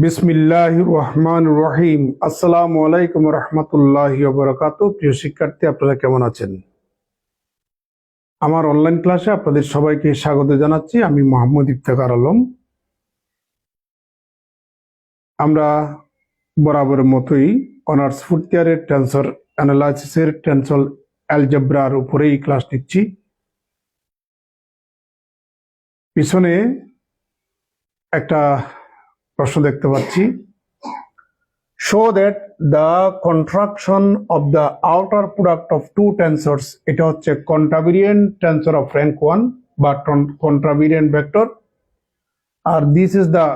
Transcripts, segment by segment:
বিসমিল্লাহির রহমানির রহিম। আসসালামু আলাইকুম রহমতুল্লাহি ওয়া বারাকাতুহু। প্রিয় শিক্ষার্থী, আপনারা কেমন আছেন? আমার অনলাইন ক্লাসে আপনাদের সবাইকে স্বাগত জানাচ্ছি। আমি মোহাম্মদ ইফতেখার আলম। আমরা বরাবরের মতোই অনার্স ফোর্থ ইয়ারের টেন্সর অ্যানালাইসিসের টেন্সর অ্যালজেব্রার উপরেই ক্লাস নিচ্ছি। পিছনে একটা প্রশ্ন দেখতে পাচ্ছি, show that the contraction of the outer product of two tensors, এটা হচ্ছে contravariant tensor of rank 1 বা contravariant vector, R this is the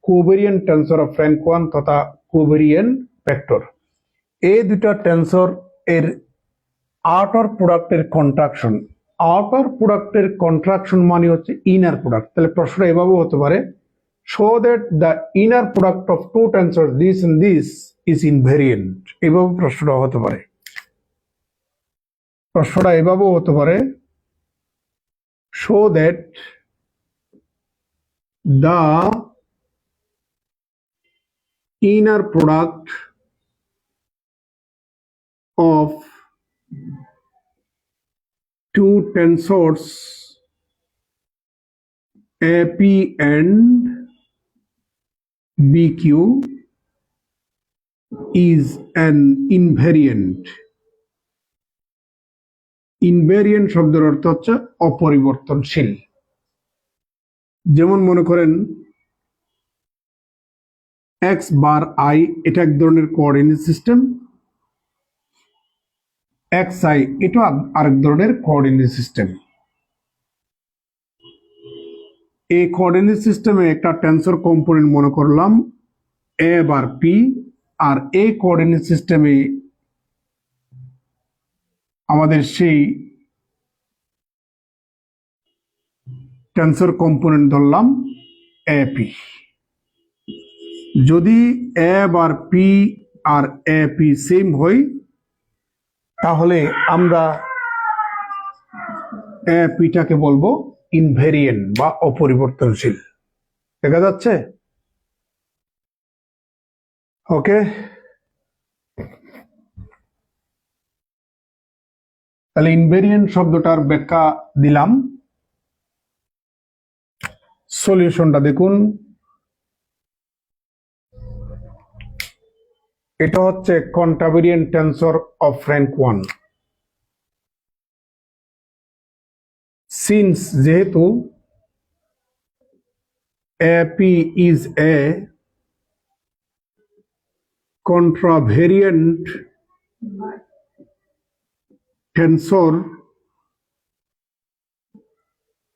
covariant tensor of rank 1 তথা covariant vector। এই দুটা টেন্সর এর আউটার প্রোডাক্টের কন্ট্রাকশন, আউটার প্রোডাক্টের contraction মানে হচ্ছে ইনার প্রোডাক্ট। তাহলে প্রশ্নটা এভাবে হতে পারে, show that the inner product of two tensors this and this is invariant। এভাবে প্রশ্নটা হতে পারে। প্রশ্নটা এভাবেও হতে পারে, show that the inner product of two tensors AP and BQ is an invariant। Invariant শব্দের অর্থ হচ্ছে অপরিবর্তনশীল। যেমন মনে করেন এক্স বার আই, এটা এক ধরনের কোঅর্ডিনেট সিস্টেম, এক্স আই এটা আরেক ধরনের কোঅর্ডিনেট সিস্টেম। এই কোঅর্ডিনেট সিস্টেমে একটা টেন্সর কম্পোনেন্ট মনে করলাম এ বার পি, আর এই কোঅর্ডিনেট সিস্টেমে আমাদের সেই টেন্সর কম্পোনেন্ট ধরলাম এপি। যদি এ bar P R AP same হয় তাহলে আমরা এপিটাকে বলবো ইনভেরিয়েন্ট বা অপরিবর্তনশীল। দেখা যাচ্ছে? ওকে, তাহলে ইনভেরিয়েন্ট শব্দটার ব্যাখ্যা দিলাম। সলিউশনটা দেখুন, এটা হচ্ছে contravariant tensor of rank 1। Since যেহেতু AP is a contravariant tensor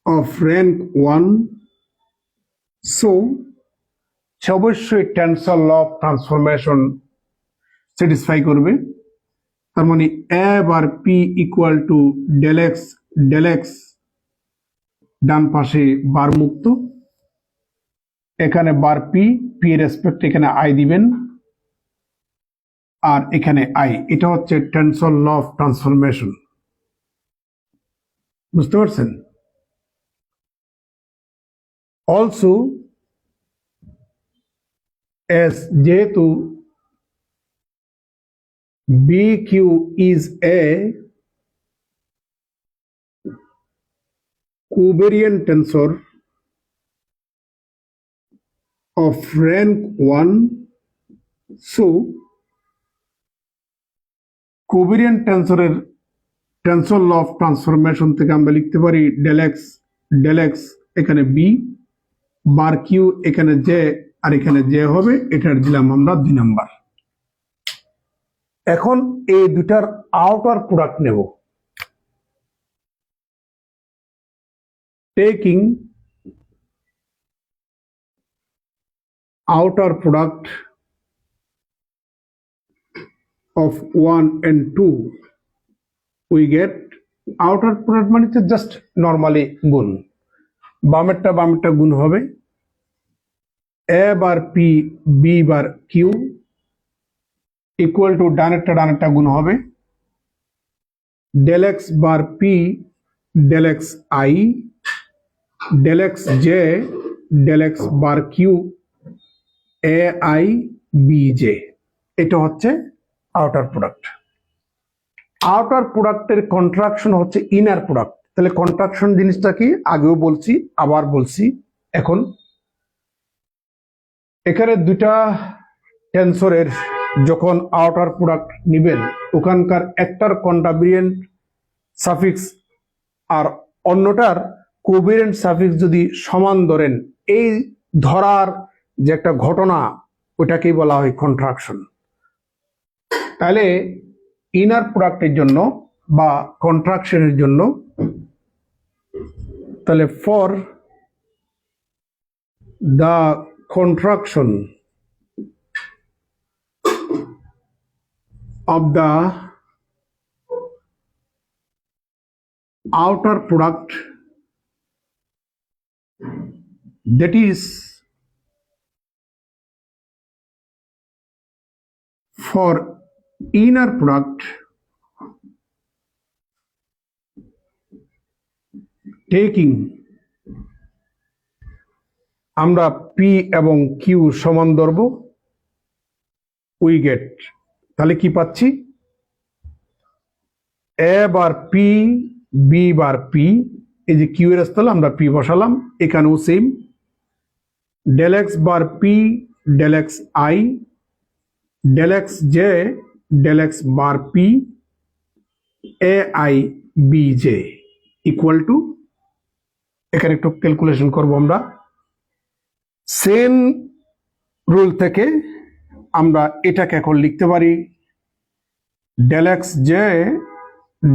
of rank 1, so অবশ্যই tensor law of transformation satisfy করবে। তার মানে A bar P equal to del X, ডান পাশে বার মুক্ত, এখানে বার পি, পি এর রেসপেক্ট এখানে আই দিবেন, আর এখানে আই। এটা হচ্ছে টেন্সর ল অফ ট্রান্সফরমেশন। বুঝতে পারছেন? অলসো এস যেহেতু BQ is a covariant tensor of rank 1, so covariant টেন্সরের টেন্সর ল অফ ট্রান্সফরমেশন থেকে আমরা লিখতে পারি ডেল এক্স এখানে বি, বার কিউ এখানে জে, আর এখানে জে হবে, এটার দিলাম আমরা 2 নাম্বার। এখন এই দুটার আউটার প্রোডাক্ট নেব। Taking outer product of 1 and 2, we get outer product মানে জাস্ট নর্মালি গুণ। বামেরটা গুণ হবে, A bar P B bar Q equal to ডানেরটা গুণ হবে del X bar P del X I del X J del X bar Q A I B J, এটা হচ্ছে আউটার প্রোডাক্ট। আউটার প্রোডাক্টের কন্ট্রাকশন হচ্ছে ইনার প্রোডাক্ট। তাহলে contraction জিনিসটা কি আগেও বলছি, আবার বলছি। এখন এখানে দুইটা টেন্সরের যখন আউটার প্রোডাক্ট নিবেন, ওখানকার একটার কন্ট্রাভেরিয়েন্ট সাফিক্স আর অন্যটার কোভেরিয়েন্ট সাফিক্স যদি সমান ধরেন, এই ধরার যে একটা ঘটনা, ওটাকেই বলা হয় কন্ট্রাকশন। তাহলে ইনার প্রোডাক্টের জন্য বা কন্ট্রাকশনের জন্য, তাহলে for the contraction of the outer product, that is for inner product, taking আমরা পি এবং কিউ সমান ধরব, উই গেট, তাহলে কি পাচ্ছি, A bar P B bar P, এই যে কিউ এর স্থলে আমরা পি বসালাম, এখানেও same, del X bar P del X I del X J del X bar P A I B J equal to, এখানে একটু ক্যালকুলেশন করব আমরা। সেম রুল থেকে আমরা এটাকে এখন লিখতে পারি del X J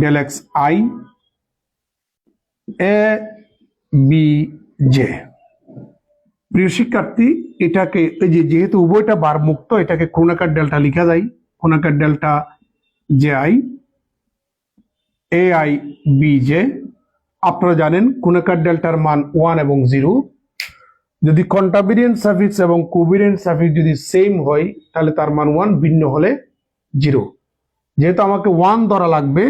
del X I A B J. প্রিয় শিক্ষার্থী, এটাকে এই যে যেহেতু উভয়টা বার মুক্ত, এটাকে ক্রোনাকার ডেল্টা লিখা যায়, Kronecker delta J I A I B J. আপনারা জানেন ক্রোনাকার ডেল্টার মান 1 এবং 0। যদি কন্ট্রাভেরিয়েন্ট সাফিক্স এবং কোভেরিয়েন্ট সাফিক্স যদি সেম হয়, তাহলে তার মান 1, ভিন্ন হলে 0। যেহেতু আমাকে 1 ধরা লাগবে,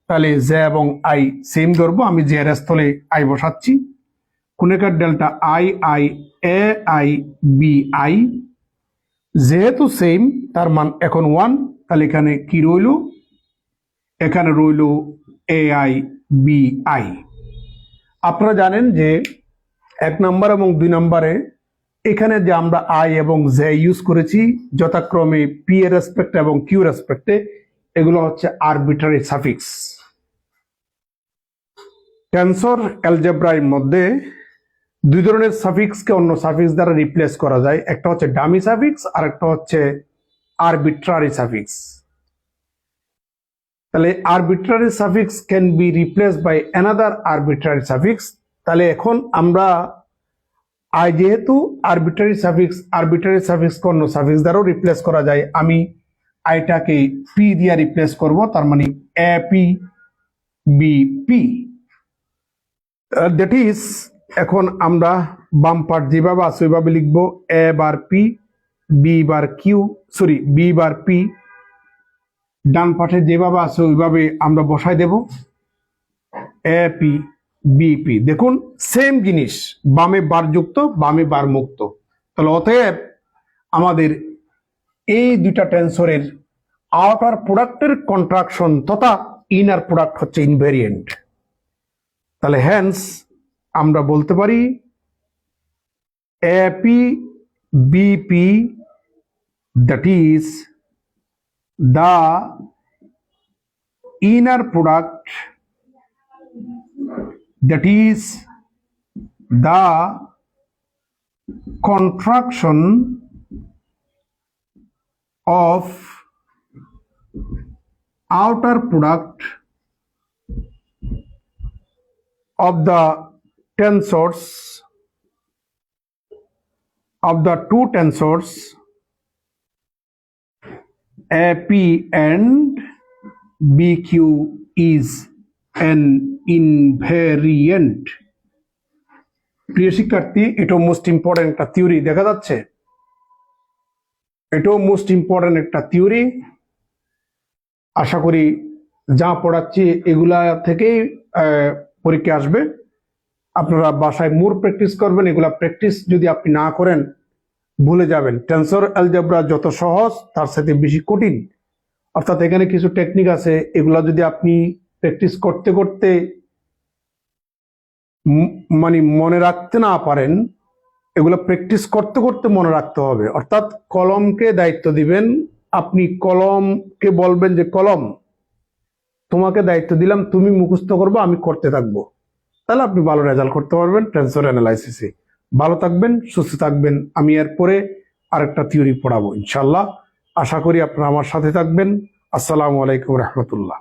তাহলে জে এবং আই সেম ধরবো, আমি জে এর স্থলে আই বসাচ্ছি। Kronecker delta I I A I B I, যেহেতু সেম তার মান এখন 1, তাহলে এখানে কি রইল, এখানে রইল এ আই বি আই। আপনারা জানেন যে 1 নম্বর এবং 2 নম্বরে এখানে যে আমরা আই এবং জে ইউজ করেছি যথাক্রমে পি এর রেসপেক্টে এবং কিউ রেসপেক্টে, এগুলো হচ্ছে আরবিট্রারি সাফিক্স। টেন্সর অ্যালজেব্রার মধ্যে দুই ধরনের সাফিক্সকে অন্য সাফিক্স দ্বারা রিপ্লেস করা যায়, একটা হচ্ছে ডামি সাফিক্স আর একটা হচ্ছে আরবিট্রারি সাফিক্স। তাহলে arbitrary suffix can be replaced by another arbitrary suffix. তাহলে এখন আমরা আই যেহেতু আরবিট্রারি সাফিক্স অন্য সাফিক্স দ্বারাও রিপ্লেস করা যায়, আমি আইটাকে পি দিয়ে রিপ্লেস করব, তার মানে A P B P. That is, এখন আমরা বাম পার্ট যেভাবে আছে ওইভাবে লিখবো, A bar P B bar Q, sorry B bar P, ডান পাশে যেভাবে আছে ওইভাবে আমরা বসাই দেব এ পি বি পি। দেখুন সেম জিনিস, বামে বার যুক্ত বামে বার মুক্ত। তাহলে অতএব আমাদের এই দুইটা টেন্সরের আউটার প্রোডাক্টের কন্ট্রাকশন তথা ইনার প্রোডাক্ট হচ্ছে ইনভেরিয়েন্ট। তাহলে হ্যান্স আমরা বলতে পারি AP BP, that is the inner product, that is the contraction of outer product of the tensors, of the two tensors AP and BQ is an invariant। প্রিয় শিক্ষার্থী, এটাও most important একটা theory, দেখা যাচ্ছে এটাও মোস্ট ইম্পর্টেন্ট একটা theory. আশা করি যা পড়াচ্ছি এগুলা থেকেই পরীক্ষা আসবে। আপনারা বাসায় মোর প্র্যাকটিস করবেন। এগুলা প্র্যাকটিস যদি আপনি না করেন, ভুলে যাবেন। টেন্সর অ্যালজেব্রা যত সহজ তার সাথে বেশি কঠিন। অর্থাৎ এখানে কিছু টেকনিক আছে, এগুলা যদি আপনি প্র্যাকটিস করতে করতে মানে মনে রাখতে না পারেন, এগুলো প্র্যাকটিস করতে করতে মনে রাখতে হবে। অর্থাৎ কলমকে দায়িত্ব দিবেন, আপনি কলমকে বলবেন যে কলম তোমাকে দায়িত্ব দিলাম, তুমি মুখস্থ করবো, আমি করতে থাকবো। তাহলে আপনি ভালো রেজাল্ট করতে পারবেন টেন্সর অ্যানালাইসিসে। ভালো থাকবেন, সুস্থ থাকবেন। আমি এরপরে আরেকটা থিওরি পড়াবো ইনশাল্লাহ। আশা করি আপনারা আমার সাথে থাকবেন। আসসালামু আলাইকুম রহমতুল্লাহ।